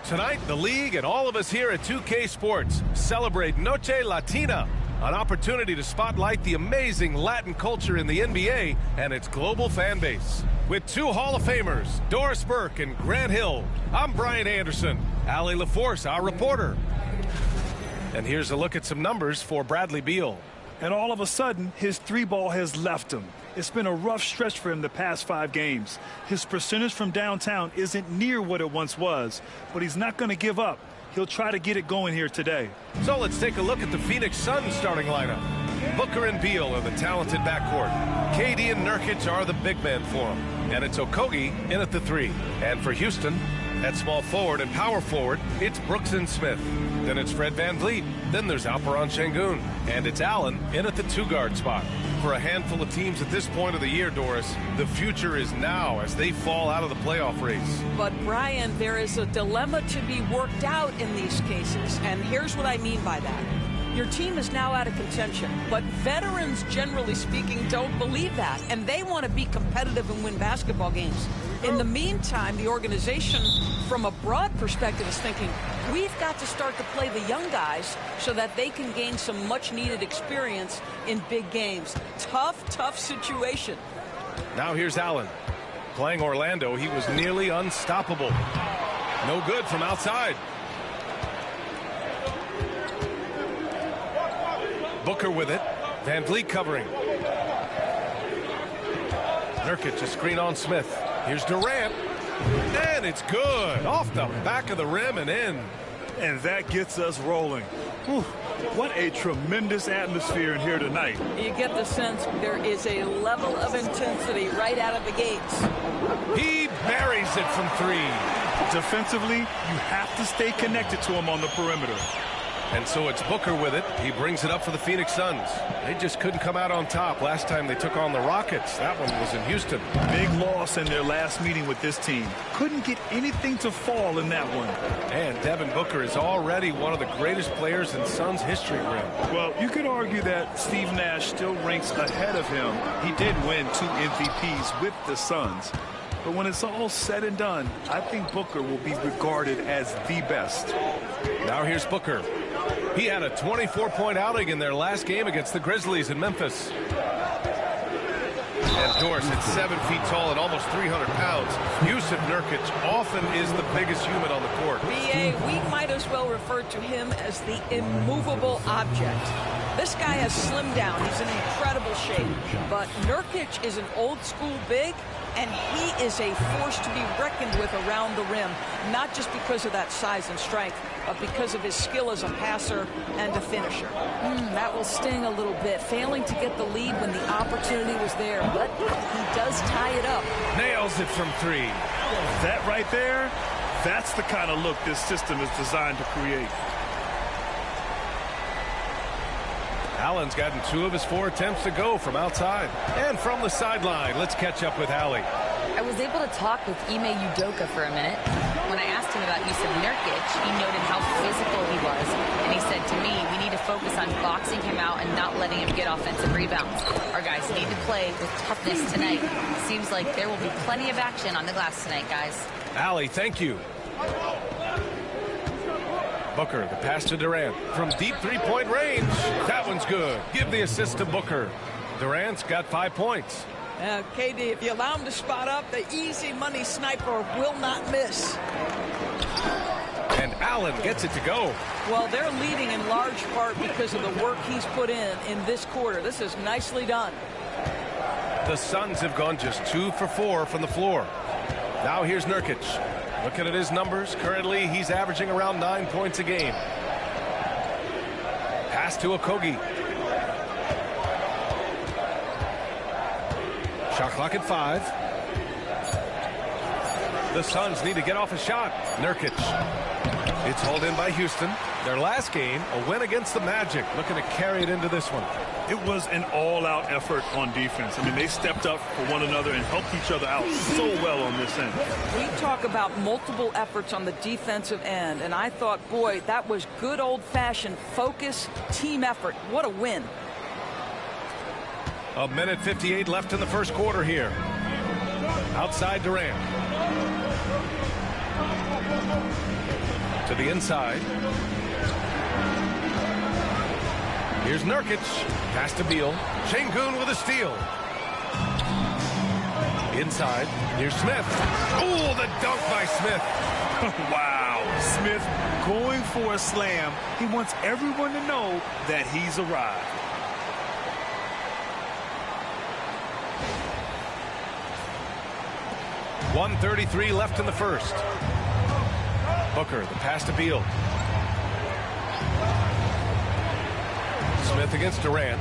Tonight, the league and all of us here at 2K Sports celebrate Noche Latina, an opportunity to spotlight the amazing Latin culture in the NBA and its global fan base. With two Hall of Famers, Doris Burke and Grant Hill, I'm Brian Anderson. Allie LaForce, our reporter. And here's a look at some numbers for Bradley Beal. And all of a sudden, his three ball has left him. It's been a rough stretch for him the past 5 games. His percentage from downtown isn't near what it once was, but he's not going to give up. He'll try to get it going here today. So let's take a look at the Phoenix Suns starting lineup. Booker and Beal are the talented backcourt. KD and Nurkic are the big men for him. And it's Okogie in at the 3. And for Houston, at small forward and power forward, it's Brooks and Smith. Then it's Fred VanVleet. Then there's Alperen Şengün. And it's Allen in at the 2-guard spot. For a handful of teams at this point of the year, Doris, the future is now as they fall out of the playoff race. But, Brian, there is a dilemma to be worked out in these cases. And here's what I mean by that. Your team is now out of contention, but veterans, generally speaking, don't believe that, and they want to be competitive and win basketball games. In the meantime, the organization, from a broad perspective, is thinking, we've got to start to play the young guys so that they can gain some much-needed experience in big games. Tough situation. Now here's Allen. Playing Orlando, he was nearly unstoppable. No good from outside. Booker with it. VanVleet covering. Nurkic a screen on Smith. Here's Durant. And it's good. Off the back of the rim and in. And that gets us rolling. Whew. What a tremendous atmosphere in here tonight. You get the sense there is a level of intensity right out of the gates. He buries it from 3. Defensively, you have to stay connected to him on the perimeter. And so it's Booker with it. He brings it up for the Phoenix Suns. They just couldn't come out on top last time they took on the Rockets. That one was in Houston. Big loss in their last meeting with this team. Couldn't get anything to fall in that one. And Devin Booker is already one of the greatest players in Suns history, Grant. Well, you could argue that Steve Nash still ranks ahead of him. He did win 2 MVPs with the Suns. But when it's all said and done, I think Booker will be regarded as the best. Now here's Booker. He had a 24-point outing in their last game against the Grizzlies in Memphis. And Doris at 7 feet tall and almost 300 pounds. Yusuf Nurkic often is the biggest human on the court. BA, we might as well refer to him as the immovable object. This guy has slimmed down. He's in incredible shape. But Nurkic is an old-school big, and he is a force to be reckoned with around the rim, not just because of that size and strength, but because of his skill as a passer and a finisher. That will sting a little bit, failing to get the lead when the opportunity was there, but he does tie it up. Nails it from 3. That right there, that's the kind of look this system is designed to create. Allen's gotten 2 of his 4 attempts to go from outside. And from the sideline, let's catch up with Allie. I was able to talk with Ime Udoka for a minute. When I asked him about Yusuf Nurkic, he noted how physical he was. And he said to me, we need to focus on boxing him out and not letting him get offensive rebounds. Our guys need to play with toughness tonight. Seems like there will be plenty of action on the glass tonight, guys. Allie, thank you. Booker, the pass to Durant. From deep 3-point range. That one's good. Give the assist to Booker. Durant's got 5 points. KD, if you allow him to spot up, the easy money sniper will not miss. And Allen gets it to go. Well, they're leading in large part because of the work he's put in this quarter. This is nicely done. The Suns have gone just 2 for 4 from the floor. Now here's Nurkic. Looking at his numbers, currently he's averaging around 9 points a game. Pass to Okogie. Shot clock at 5. The Suns need to get off a shot. Nurkic. It's hauled in by Houston. Their last game, a win against the Magic. Looking to carry it into this one. It was an all-out effort on defense. I mean, they stepped up for one another and helped each other out so well on this end. We talk about multiple efforts on the defensive end, and I thought, boy, that was good old-fashioned focus, team effort. What a win. A minute 58 left in the first quarter here. Outside Durant. To the inside. Here's Nurkic. Pass to Beal. Şengün with a steal. Inside. Here's Smith. Oh, the dunk by Smith. Wow. Smith going for a slam. He wants everyone to know that he's arrived. .133 left in the first. Booker, the pass to Beal. Smith against Durant.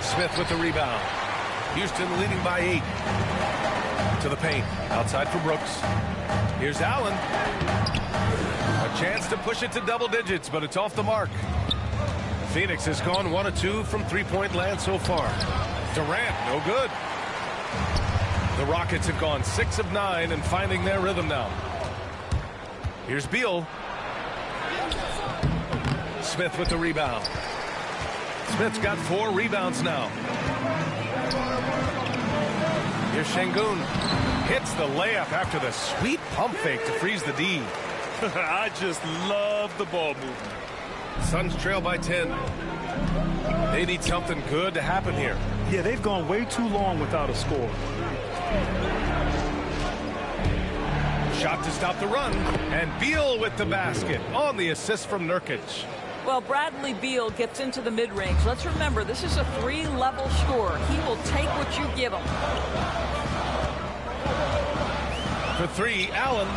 Smith with the rebound. Houston leading by 8. To the paint. Outside for Brooks. Here's Allen. A chance to push it to double digits, but it's off the mark. Phoenix has gone 1 of 2 from three-point land so far. Durant, no good. The Rockets have gone 6 of 9 and finding their rhythm now. Here's Beal. Smith with the rebound. Smith's got 4 rebounds now. Here's Şengün. Hits the layup after the sweet pump fake to freeze the D. I just love the ball movement. Suns trail by 10. They need something good to happen here. Yeah, they've gone way too long without a score. Shot to stop the run. And Beal with the basket on the assist from Nurkic. Well, Bradley Beal gets into the mid-range. Let's remember, this is a 3-level scorer. He will take what you give him. For 3, Allen.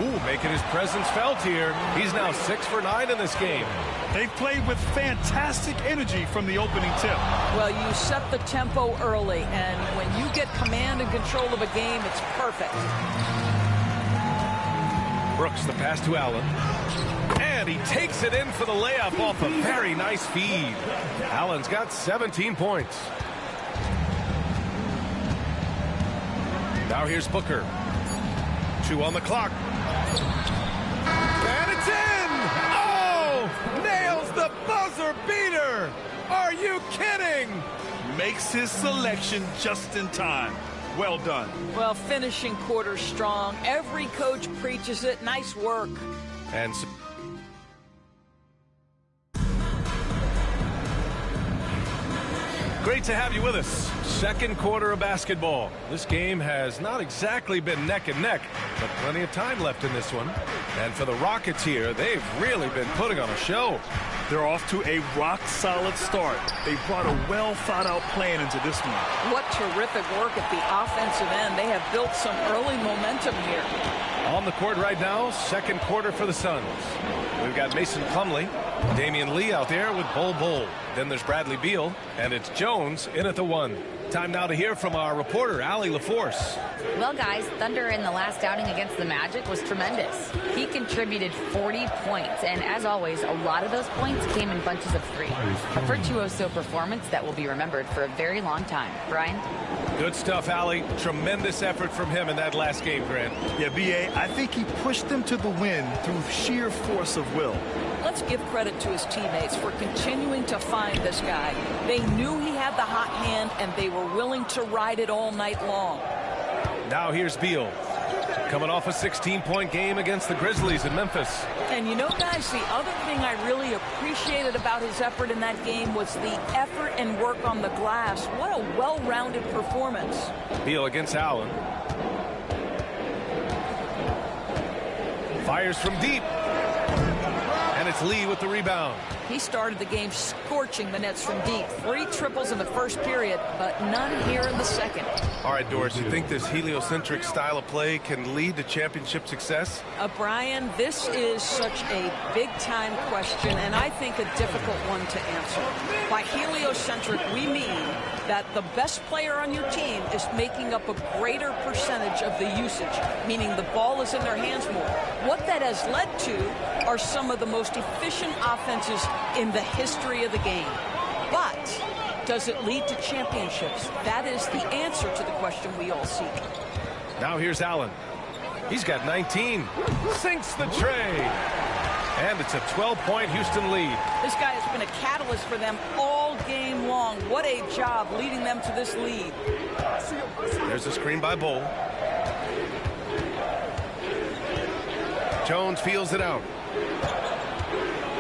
Ooh, making his presence felt here. He's now 6 for 9 in this game. They've played with fantastic energy from the opening tip. Well, you set the tempo early, and when you get command and control of a game, it's perfect. Brooks, the pass to Allen. And he takes it in for the layup off a very nice feed. Allen's got 17 points. Now here's Booker. 2 on the clock. And it's in! Oh! Nails the buzzer beater! Are you kidding? Makes his selection just in time. Well done. Well, finishing quarter strong. Every coach preaches it. Nice work. And great to have you with us. Second quarter of basketball. This game has not exactly been neck and neck, but plenty of time left in this one. And for the Rockets here, they've really been putting on a show. They're off to a rock-solid start. They brought a well-thought-out plan into this one. What terrific work at the offensive end. They have built some early momentum here. On the court right now, second quarter for the Suns. We've got Mason Plumlee, Damian Lee out there with Bol Bol. Then there's Bradley Beal, and it's Jones in at the 1. Time now to hear from our reporter, Allie LaForce. Well, guys, Thunder in the last outing against the Magic was tremendous. He contributed 40 points, and as always, a lot of those points came in bunches of 3. A virtuoso performance that will be remembered for a very long time. Brian? Good stuff, Allie. Tremendous effort from him in that last game, Grant. Yeah, B.A., I think he pushed them to the win through sheer force of will. Let's give credit to his teammates for continuing to find this guy. They knew he had the hot hand, and they were willing to ride it all night long. Now here's Beal, coming off a 16-point game against the Grizzlies in Memphis. And you know, guys, the other thing I really appreciated about his effort in that game was the effort and work on the glass. What a well-rounded performance. Beal against Allen. Fires from deep. And it's Lee with the rebound. He started the game scorching the Nets from deep. 3 triples in the first period, but none here in the second. All right, Doris, you think this heliocentric style of play can lead to championship success? Brian, this is such a big-time question, and I think a difficult one to answer. By heliocentric, we mean that the best player on your team is making up a greater percentage of the usage, meaning the ball is in their hands more. What that has led to are some of the most efficient offenses in the history of the game. But does it lead to championships? That is the answer to the question we all seek. Now here's Allen. He's got 19. Sinks the tray. And it's a 12-point Houston lead. This guy has been a catalyst for them all game long. What a job leading them to this lead. There's a screen by Bol. Jones feels it out.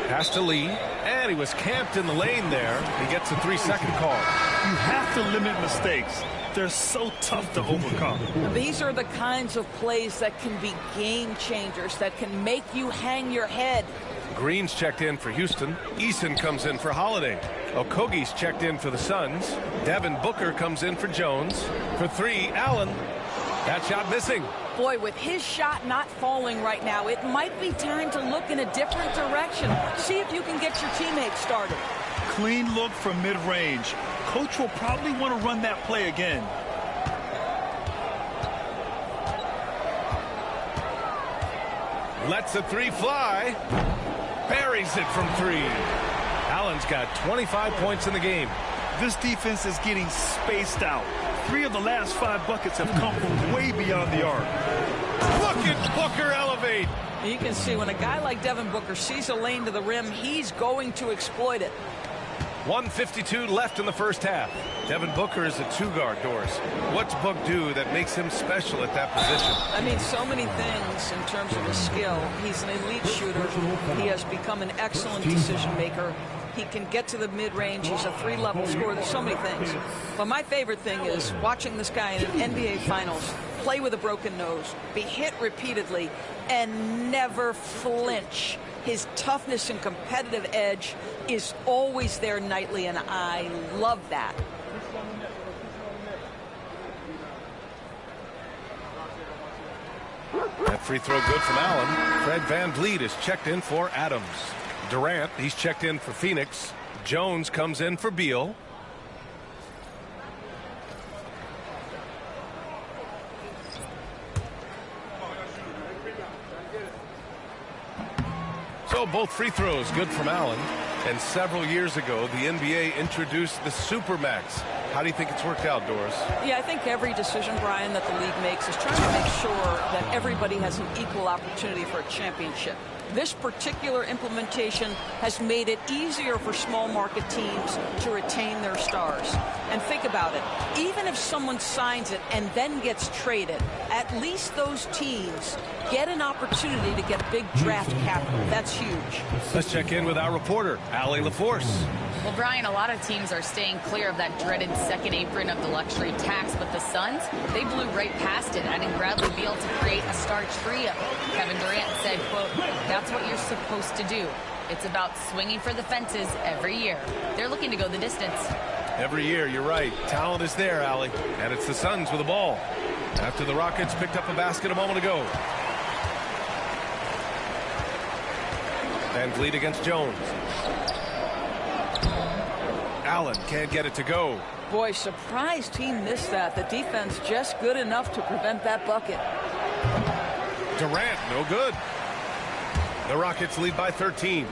Pass to Lee, and he was camped in the lane there. He gets a 3-second call. You have to limit mistakes. They're so tough to overcome. These are the kinds of plays that can be game changers, that can make you hang your head. Green's checked in for Houston. Eason comes in for Holiday. Okogie's checked in for the Suns. Devin Booker comes in for Jones. For 3, Allen. That shot missing. Boy, with his shot not falling right now, it might be time to look in a different direction. See if you can get your teammates started. Clean look from mid-range. Coach will probably want to run that play again. Lets a 3 fly. Buries it from 3. Allen's got 25 points in the game. This defense is getting spaced out. 3 of the last 5 buckets have come from way beyond the arc. Look at Booker elevate. You can see when a guy like Devin Booker sees a lane to the rim, he's going to exploit it. 1:52 left in the first half. Devin Booker is a 2-guard, Doris. What's Book do that makes him special at that position? I mean, so many things in terms of his skill. He's an elite shooter. He has become an excellent decision maker. He can get to the mid-range. He's a 3-level scorer. There's so many things. But my favorite thing is watching this guy in an NBA Finals play with a broken nose, be hit repeatedly, and never flinch. His toughness and competitive edge is always there nightly, and I love that. That free throw good from Allen. Fred VanVleet is checked in for Adams. Durant, he's checked in for Phoenix. Jones comes in for Beal. So both free throws good from Allen. And several years ago, the NBA introduced the Supermax. How do you think it's worked out, Doris? Yeah, I think every decision, Brian, that the league makes is trying to make sure that everybody has an equal opportunity for a championship. This particular implementation has made it easier for small market teams to retain their stars. And think about it. Even if someone signs it and then gets traded, at least those teams get an opportunity to get big draft capital. That's huge. Let's check in with our reporter, Allie LaForce. Well, Brian, a lot of teams are staying clear of that dreaded second apron of the luxury tax, but the Suns, they blew right past it, adding Bradley Beal to create a starch trio. Kevin Durant said, quote, "That's what you're supposed to do. It's about swinging for the fences every year." They're looking to go the distance. Every year, you're right. Talent is there, Allie. And it's the Suns with the ball. After the Rockets picked up a basket a moment ago. VanVleet against Jones. Allen can't get it to go. Boy, surprised he missed that. The defense just good enough to prevent that bucket. Durant, no good. The Rockets lead by 13.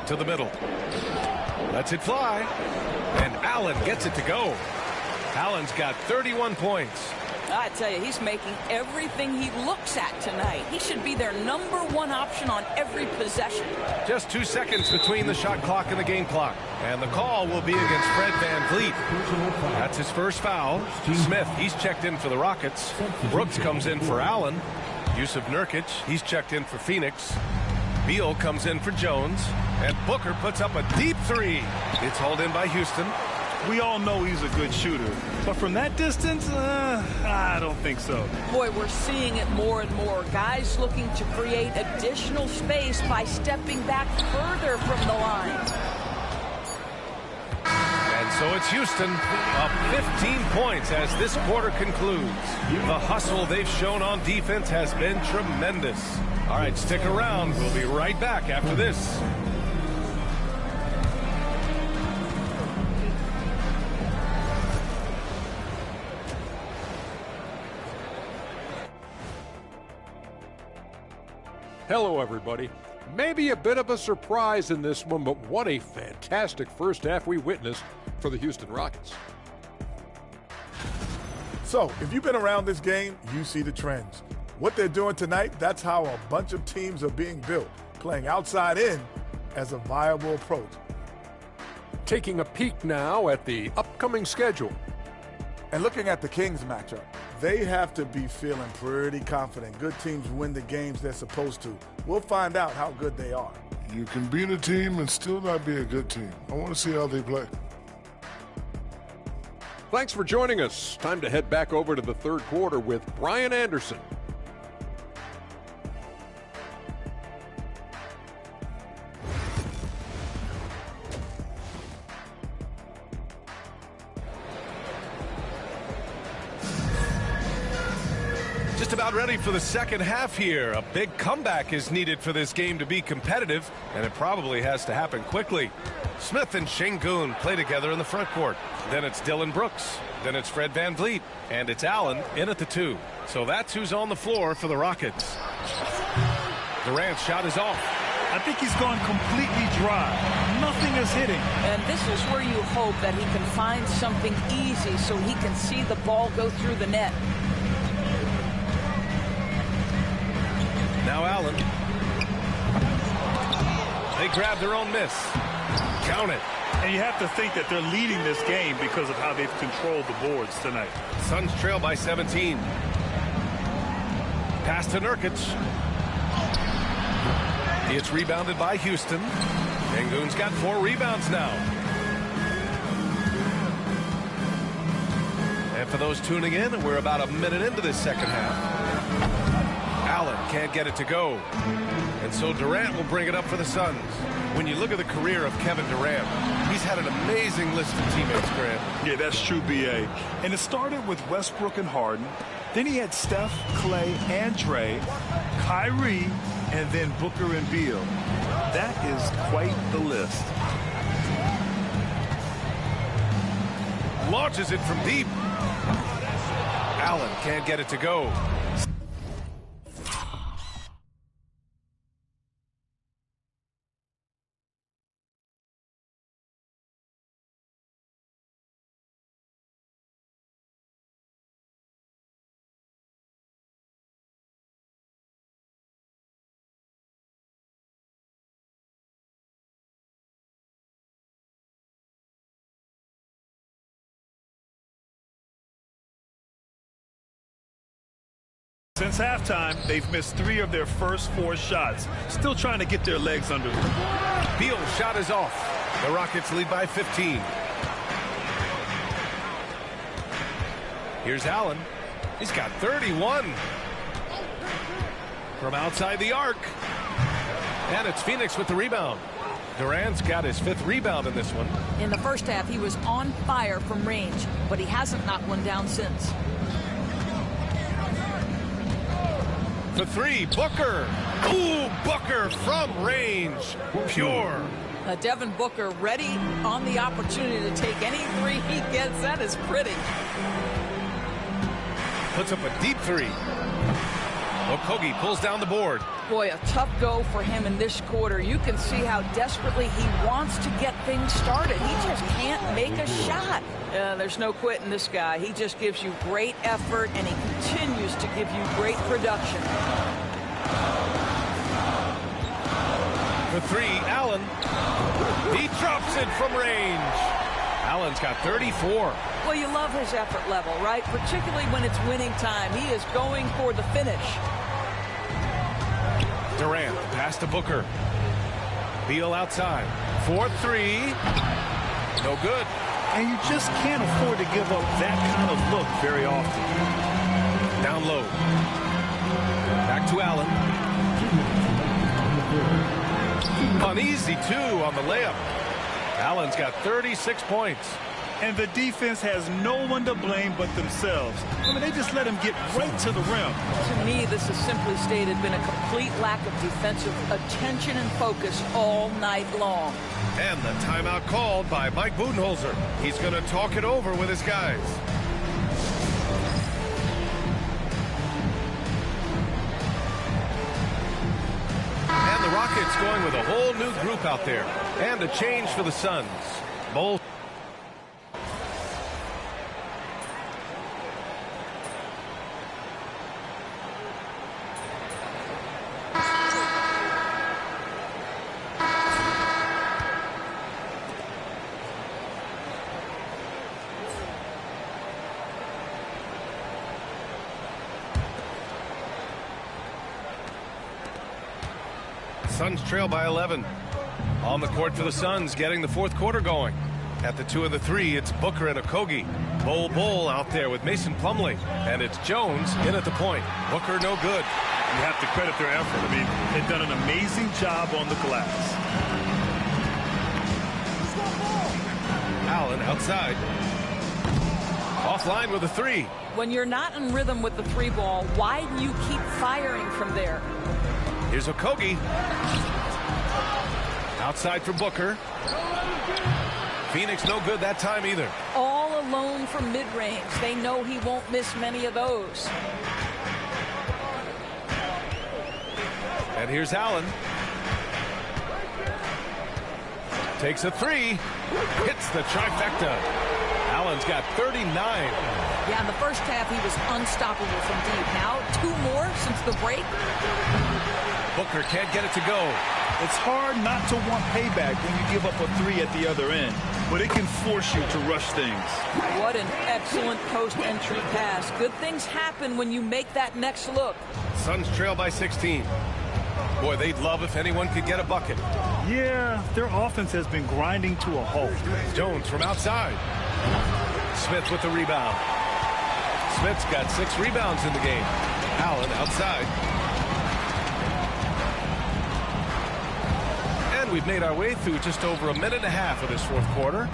To the middle. Lets it fly. And Allen gets it to go. Allen's got 31 points. I tell you, he's making everything he looks at tonight. He should be their #1 option on every possession. Just 2 seconds between the shot clock and the game clock. And the call will be against Fred VanVleet. That's his first foul. Smith, he's checked in for the Rockets. Brooks comes in for Allen. Yusuf Nurkic, he's checked in for Phoenix. Beal comes in for Jones. And Booker puts up a deep 3. It's hauled in by Houston. We all know he's a good shooter, but from that distance, I don't think so. Boy, we're seeing it more and more. Guys looking to create additional space by stepping back further from the line. And so it's Houston up 15 points as this quarter concludes. The hustle they've shown on defense has been tremendous. All right, stick around. We'll be right back after this. Hello, everybody. Maybe a bit of a surprise in this one, but what a fantastic first half we witnessed for the Houston Rockets. So, if you've been around this game, you see the trends. What they're doing tonight, that's how a bunch of teams are being built, playing outside in as a viable approach. Taking a peek now at the upcoming schedule. And looking at the Kings matchup, They have to be feeling pretty confident. Good teams win the games they're supposed to. We'll find out how good they are. You can beat a team and still not be a good team. I want to see how they play. Thanks for joining us. Time to head back over to the third quarter with Brian Anderson. Just about ready for the second half here. A big comeback is needed for this game to be competitive, and it probably has to happen quickly. Smith and Şengün play together in the front court. Then it's Dylan Brooks. Then it's Fred VanVleet. And it's Allen in at the 2. So that's who's on the floor for the Rockets. Durant's shot is off. I think he's gone completely dry. Nothing is hitting. And this is where you hope that he can find something easy so he can see the ball go through the net. Now Allen. They grab their own miss. Count it. And you have to think that they're leading this game because of how they've controlled the boards tonight. Suns trail by 17. Pass to Nurkic. It's rebounded by Houston. Şengün's got 4 rebounds now. And for those tuning in, we're about a minute into this second half. Allen can't get it to go. And so Durant will bring it up for the Suns. When you look at the career of Kevin Durant, he's had an amazing list of teammates, Grant. Yeah, that's true, B.A. And it started with Westbrook and Harden. Then he had Steph, Clay, and Dre, Kyrie, and then Booker and Beal. That is quite the list. Launches it from deep. Allen can't get it to go. Since halftime, they've missed 3 of their first 4 shots. Still trying to get their legs under them. Beal's shot is off. The Rockets lead by 15. Here's Allen. He's got 31. From outside the arc. And it's Phoenix with the rebound. Durant's got his 5th rebound in this one. In the first half, he was on fire from range, but he hasn't knocked one down since. For 3, Booker. Ooh, Booker from range. Pure. Devin Booker ready on the opportunity to take any 3 he gets. That is pretty. Puts up a deep 3. Okogie pulls down the board. Boy, a tough go for him in this quarter. You can see how desperately he wants to get things started. He just can't make a shot. There's no quitting this guy. He just gives you great effort, and he continues to give you great production. For 3, Allen. He drops it from range. Allen's got 34. Well, you love his effort level, right? Particularly when it's winning time. He is going for the finish. Durant, pass to Booker. Beal outside. 4-3. No good. And you just can't afford to give up that kind of look very often. Down low. Back to Allen. Uneasy 2 on the layup. Allen's got 36 points. And the defense has no one to blame but themselves. I mean, they just let him get right to the rim. To me, this has simply stated been a complete lack of defensive attention and focus all night long. And the timeout called by Mike Budenholzer. He's going to talk it over with his guys. And the Rockets going with a whole new group out there. And a change for the Suns. Both. Suns trail by 11. On the court for the Suns, getting the fourth quarter going. At the 2 of the 3, it's Booker and Okogie. Bol out there with Mason Plumlee. And it's Jones in at the point. Booker no good. You have to credit their effort. I mean, they've done an amazing job on the glass. Allen outside. Offline with a 3. When you're not in rhythm with the 3 ball, why do you keep firing from there? Here's Okogie. Outside for Booker. Phoenix no good that time either. All alone from mid-range. They know he won't miss many of those. And here's Allen. Takes a 3. Hits the trifecta. Allen's got 39. Yeah, in the first half, he was unstoppable from deep. Now, 2 more since the break. Booker can't get it to go. It's hard not to want payback when you give up a 3 at the other end, but it can force you to rush things. What an excellent post-entry pass. Good things happen when you make that next look. Suns trail by 16. Boy, they'd love if anyone could get a bucket. Yeah, their offense has been grinding to a halt. Jones from outside. Smith with the rebound. Smith's got 6 rebounds in the game. Allen outside. And we've made our way through just over a minute and a half of this fourth quarter.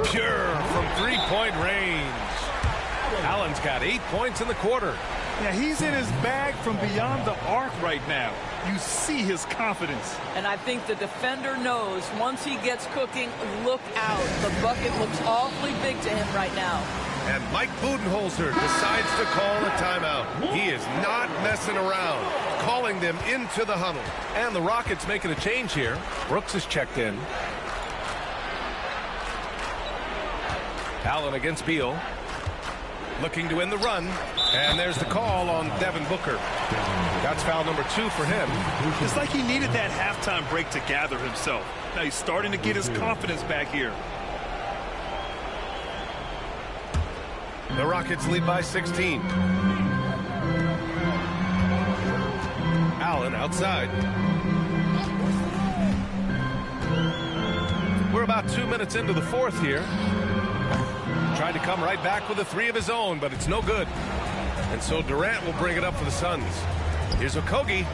Pure from 3-point range. Allen's got 8 points in the quarter. Yeah, he's in his bag from beyond the arc right now. You see his confidence. And I think the defender knows once he gets cooking, look out. The bucket looks awfully big to him right now. And Mike Budenholzer decides to call a timeout. He is not messing around, calling them into the huddle. And the Rockets making a change here. Brooks is checked in. Allen against Beal. Looking to end the run. And there's the call on Devin Booker. That's foul number 2 for him. It's like he needed that halftime break to gather himself. Now he's starting to get his confidence back here. The Rockets lead by 16. Allen outside. We're about 2 minutes into the fourth here. Tried to come right back with a 3 of his own, but it's no good. And so Durant will bring it up for the Suns. Here's Okogie.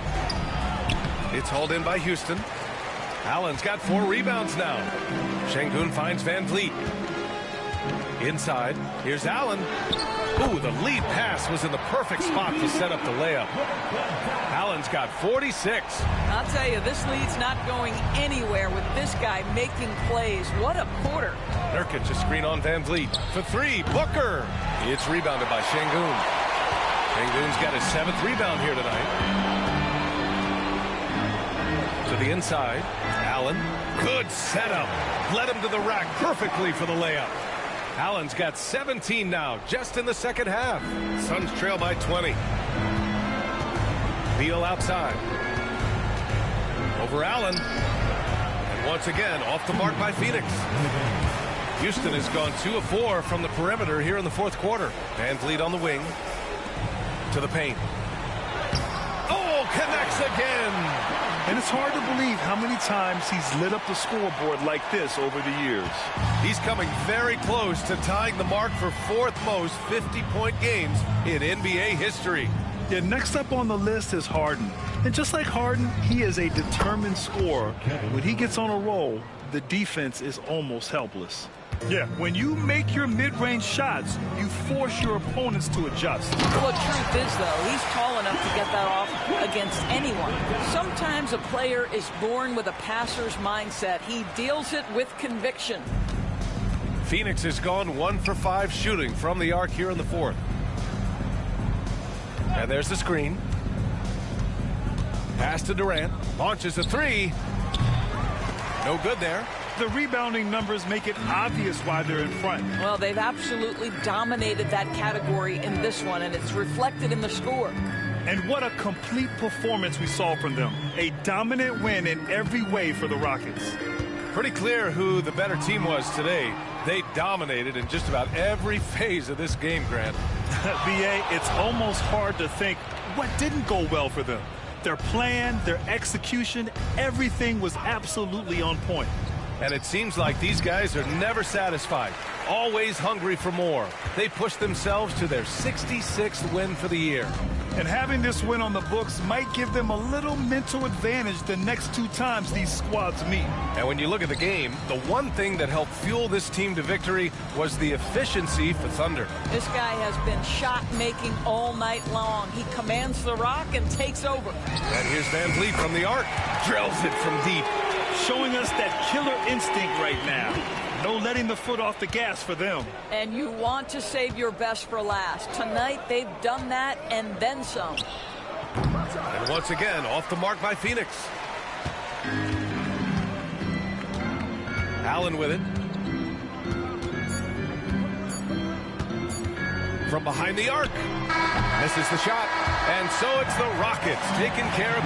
It's hauled in by Houston. Allen's got 4 rebounds now. Şengün finds Van Vliet. Inside, here's Allen. Ooh, the lead pass was in the perfect spot to set up the layup. Allen's got 46. I'll tell you, this lead's not going anywhere with this guy making plays. What a quarter. Nurkic a screen on Van Vliet for 3. Booker. It's rebounded by Şengün. Şengün's got his 7th rebound here tonight. To the inside, Allen. Good setup. Led him to the rack perfectly for the layup. Allen's got 17 now, just in the second half. Suns trail by 20. Beal outside. Over Allen. And once again, off the mark by Phoenix. Houston has gone 2 of 4 from the perimeter here in the fourth quarter. Van Vliet on the wing. To the paint. Oh, connects again. And it's hard to believe how many times he's lit up the scoreboard like this over the years. He's coming very close to tying the mark for 4th most 50-point games in NBA history. Yeah, next up on the list is Harden. And just like Harden, he is a determined scorer. When he gets on a roll, the defense is almost helpless. Yeah, when you make your mid-range shots, you force your opponents to adjust. Well, the truth is, though, he's tall enough to get that off against anyone. Sometimes a player is born with a passer's mindset. He deals it with conviction. Phoenix has gone 1 for 5 shooting from the arc here in the fourth. And there's the screen. Pass to Durant. Launches a 3. No good there. The rebounding numbers make it obvious why they're in front. Well, they've absolutely dominated that category in this one, and it's reflected in the score. And what a complete performance we saw from them. A dominant win in every way for the Rockets. Pretty clear who the better team was today. They dominated in just about every phase of this game, Grant. BA, it's almost hard to think what didn't go well for them. their plan, their execution, everything was absolutely on point. And it seems like these guys are never satisfied, always hungry for more. They push themselves to their 66th win for the year. And having this win on the books might give them a little mental advantage the next 2 times these squads meet. And when you look at the game, the one thing that helped fuel this team to victory was the efficiency for Thunder. This guy has been shot-making all night long. He commands the rock and takes over. And here's Van Vliet from the arc. Drills it from deep. Showing us that killer instinct right now. No letting the foot off the gas for them. And you want to save your best for last. Tonight, they've done that and then some. And once again, off the mark by Phoenix. Allen with it. From behind the arc. Misses the shot. And so it's the Rockets taking care of business.